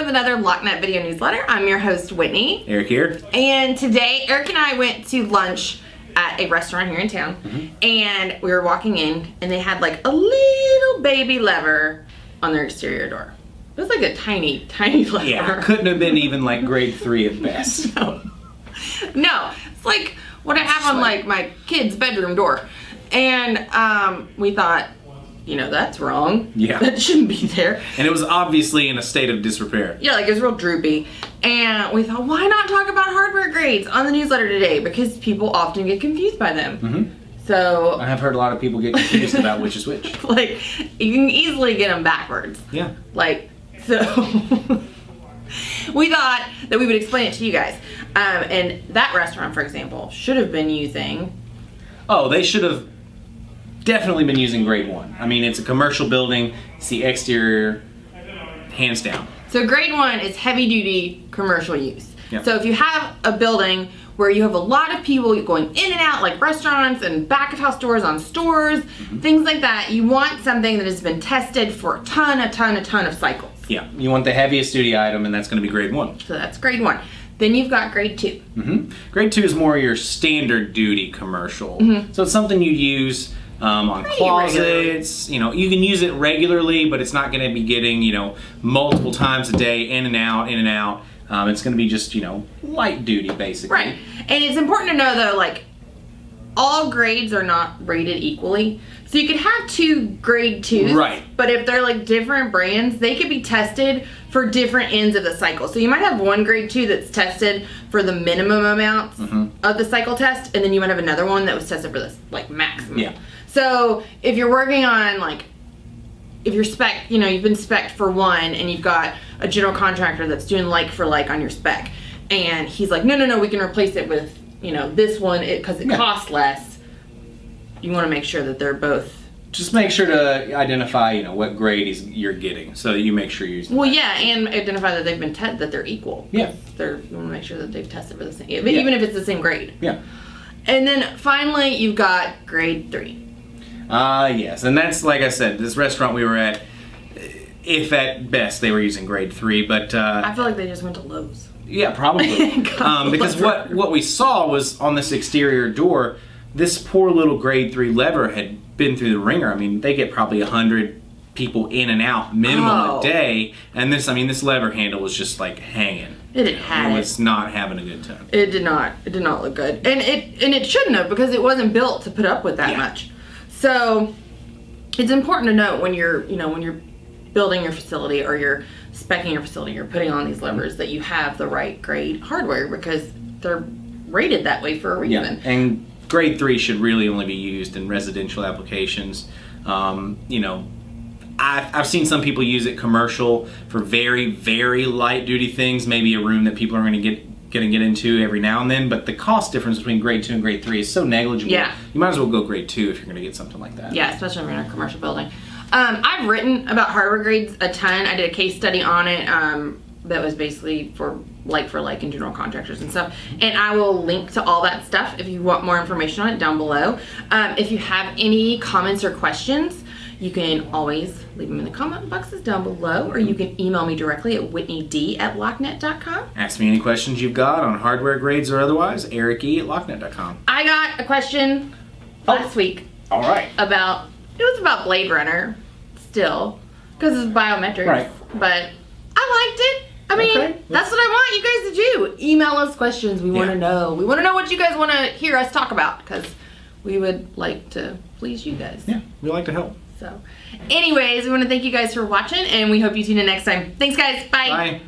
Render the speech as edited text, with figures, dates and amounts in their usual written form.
with another LockNet video newsletter. I'm your host, Whitney. Eric here. And today, Eric and I went to lunch at a restaurant here in town. And we were walking in, and they had like a little baby lever on their exterior door. It was like a tiny, tiny lever. Yeah, couldn't have been even like grade 3 at best. No, it's like what I have on like my kid's bedroom door. And we thought, you know, that's wrong. Yeah. That shouldn't be there. And it was obviously in a state of disrepair. Yeah, like it was real droopy. And we thought, why not talk about hardware grades on the newsletter today? Because people often get confused by them. So I have heard a lot of people get confused about which is which. Like, you can easily get them backwards. Yeah. Like, so we thought that we would explain it to you guys. And that restaurant, for example, should have been using... Oh, they should have definitely been using grade 1. I mean, it's a commercial building. It's the exterior, hands down. So grade 1 is heavy duty commercial use. Yep. So if you have a building where you have a lot of people going in and out, like restaurants and back of house doors on stores, things like that, you want something that has been tested for a ton of cycles. Yeah, you want the heaviest duty item, and that's going to be grade 1. So that's grade 1. Then you've got grade 2. Grade 2 is more your standard duty commercial. So it's something you use on Pretty closets. regularly. You know, you can use it regularly, but it's not going to be getting, you know, multiple times a day, in and out, in and out. It's going to be just, you know, light duty basically. Right. And it's important to know though, like, all grades are not rated equally. So you could have 2 grade 2s. Right. But if they're like different brands, they could be tested for different ends of the cycle. So you might have one grade 2 that's tested for the minimum amounts of the cycle test, and then you might have another one that was tested for this like maximum. Yeah. So if you're working on like, if you're spec, you know, you've been spec'd for one and you've got a general contractor that's doing like for like on your spec, and he's like, no, we can replace it with, you know, this one because it costs less. You want to make sure that they're both. Just make sure to identify, you know, what grade you're getting, so that you make sure you're using. Well, yeah, and identify that they've been that they're equal. Yeah. You want to make sure that they've tested for the same, even if it's the same grade. Yeah. And then finally, you've got grade 3. Yes, and that's, like I said, this restaurant we were at, if at best they were using grade 3, but I feel like they just went to Lowe's. yeah, probably. Because what we saw was on this exterior door, this poor little grade 3 lever had been through the ringer. I mean, they get probably 100 people in and out minimum a day, and this lever handle was just like hanging. It was not having a good time. It did not look good, and it shouldn't have, because it wasn't built to put up with that much. So it's important to note when you're building your facility or you're speccing your facility, you're putting on these levers, that you have the right grade hardware, because they're rated that way for a reason. Yeah, and grade 3 should really only be used in residential applications. You know, I've seen some people use it commercial for very, very light duty things, maybe a room that people are going to get into every now and then, but the cost difference between grade 2 and grade 3 is so negible. Yeah. You might as well go grade 2 if you're going to get something like that. Yeah, especially if you're in a commercial building. I've written about hardware grades a ton. I did a case study on it that was basically for like and general contractors and stuff. And I will link to all that stuff if you want more information on it down below. If you have any comments or questions, you can always leave them in the comment boxes down below, or you can email me directly at whitneyd@locknet.com. Ask me any questions you've got on hardware grades or otherwise, erice@locknet.com. I got a question last week. All right. It was about Blade Runner still, because it's biometrics. Right. But I liked it. I mean, that's what I want you guys to do. Email us questions. We want to know. We want to know what you guys want to hear us talk about, because we would like to please you guys. Yeah, we like to help. So, anyways, we want to thank you guys for watching, and we hope you tune in next time. Thanks, guys. Bye. Bye.